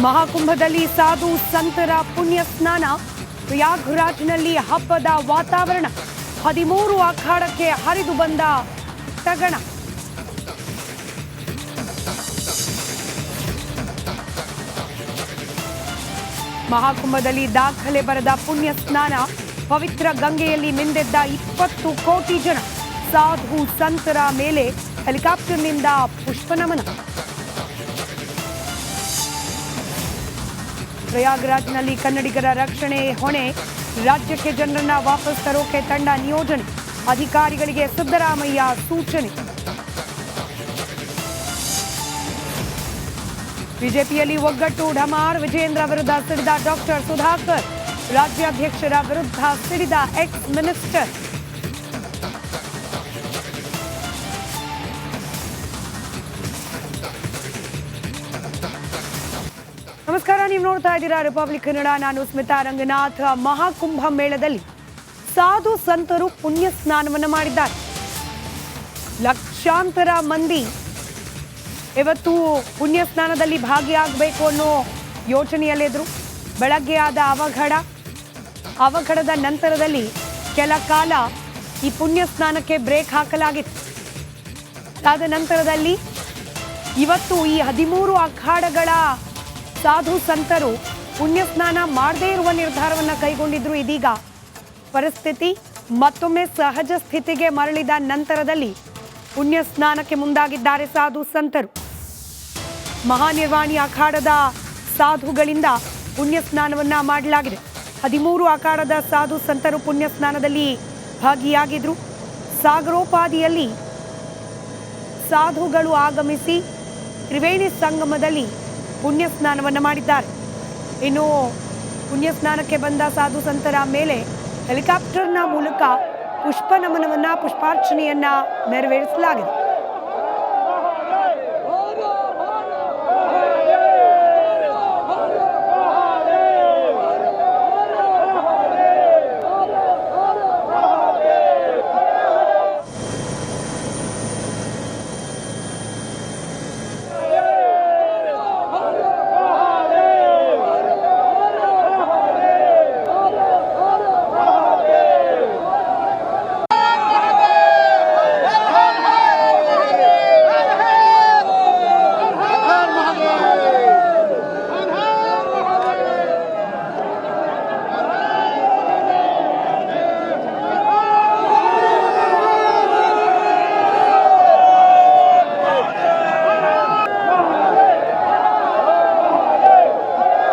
ಮಹಾಕುಂಭದಲ್ಲಿ ಸಾಧು ಸಂತರ ಪುಣ್ಯ ಸ್ನಾನ. ಪ್ರಯಾಗ್ರಾಜ್ನಲ್ಲಿ ಹಬ್ಬದ ವಾತಾವರಣ. 13 ಅಖಾಡಕ್ಕೆ ಹರಿದು ಬಂದ ತಗಣ. ಮಹಾಕುಂಭದಲ್ಲಿ ದಾಖಲೆ ಬರೆದ ಪುಣ್ಯ ಸ್ನಾನ. ಪವಿತ್ರ ಗಂಗೆಯಲ್ಲಿ ಮಿಂದೆದ್ದ 20 ಕೋಟಿ ಜನ. ಸಾಧು ಸಂತರ ಮೇಲೆ ಹೆಲಿಕಾಪ್ಟರ್ನಿಂದ ಪುಷ್ಪನಮನ. ಪ್ರಯಾಗ್ರಾಜ್ನಲ್ಲಿ ಕನ್ನಡಿಗರ ರಕ್ಷಣೆ ಹೊಣೆ. ರಾಜ್ಯಕ್ಕೆ ಜನರನ್ನ ವಾಪಸ್ ತರೋಕೆ ತಂಡ ನಿಯೋಜನೆ. ಅಧಿಕಾರಿಗಳಿಗೆ ಸಿದ್ದರಾಮಯ್ಯ ಸೂಚನೆ. ಬಿಜೆಪಿಯಲ್ಲಿ ಒಗ್ಗಟ್ಟು ಢಮಾರ್. ವಿಜಯೇಂದ್ರ ವಿರುದ್ಧ ಸಿಡಿದ ಡಾಕ್ಟರ್ ಸುಧಾಕರ್. ರಾಜ್ಯಾಧ್ಯಕ್ಷರ ವಿರುದ್ಧ ಸಿಡಿದ ಎಕ್ಸ್ ಮಿನಿಸ್ಟರ್. ನಮಸ್ಕಾರ, ನೀವು ನೋಡ್ತಾ ಇದ್ದೀರಾ ರಿಪಬ್ಲಿಕ್ ಕನ್ನಡ. ನಾನು ಸ್ಮಿತಾ ರಂಗನಾಥ್. ಮಹಾಕುಂಭ ಮೇಳದಲ್ಲಿ ಸಾಧು ಸಂತರು ಪುಣ್ಯ ಸ್ನಾನವನ್ನು ಮಾಡಿದ್ದಾರೆ. ಲಕ್ಷಾಂತರ ಮಂದಿ ಇವತ್ತು ಪುಣ್ಯ ಸ್ನಾನದಲ್ಲಿ ಭಾಗಿಯಾಗಬೇಕು ಅನ್ನೋ ಯೋಚನೆಯಲ್ಲಿದ್ರು. ಬೆಳಗ್ಗೆ ಆದ ಅವಘಡದ ನಂತರದಲ್ಲಿ ಕೆಲ ಕಾಲ ಈ ಪುಣ್ಯ ಸ್ನಾನಕ್ಕೆ ಬ್ರೇಕ್ ಹಾಕಲಾಗಿತ್ತು. ಅದಾದ ನಂತರದಲ್ಲಿ ಇವತ್ತು ಈ 13 ಅಖಾಡಗಳ ಸಾಧು ಸಂತರು ಪುಣ್ಯ ಸ್ನಾನ ಮಾಡದೇ ಇರುವ ನಿರ್ಧಾರವನ್ನು ಕೈಗೊಂಡಿದ್ರು. ಇದೀಗ ಪರಿಸ್ಥಿತಿ ಮತ್ತೊಮ್ಮೆ ಸಹಜ ಸ್ಥಿತಿಗೆ ಮರಳಿದ ನಂತರದಲ್ಲಿ ಪುಣ್ಯ ಸ್ನಾನಕ್ಕೆ ಮುಂದಾಗಿದ್ದಾರೆ ಸಾಧು ಸಂತರು. ಮಹಾನಿರ್ವಾಣಿ ಅಖಾಡದ ಸಾಧುಗಳಿಂದ ಪುಣ್ಯ ಸ್ನಾನವನ್ನ ಮಾಡಲಾಗಿದೆ. 13 ಅಖಾಡದ ಸಾಧು ಸಂತರು ಪುಣ್ಯ ಸ್ನಾನದಲ್ಲಿ ಭಾಗಿಯಾಗಿದ್ರು. ಸಾಗರೋಪಾದಿಯಲ್ಲಿ ಸಾಧುಗಳು ಆಗಮಿಸಿ ತ್ರಿವೇಣಿ ಸಂಗಮದಲ್ಲಿ ಪುಣ್ಯ ಸ್ನಾನವನ್ನು ಮಾಡಿದ್ದಾರೆ. ಇನ್ನು ಪುಣ್ಯ ಸ್ನಾನಕ್ಕೆ ಬಂದ ಸಾಧು ಸಂತರ ಮೇಲೆ ಹೆಲಿಕಾಪ್ಟರ್ನ ಮೂಲಕ ಪುಷ್ಪಾರ್ಚನೆಯನ್ನ ನೆರವೇರಿಸಲಾಗಿದೆ.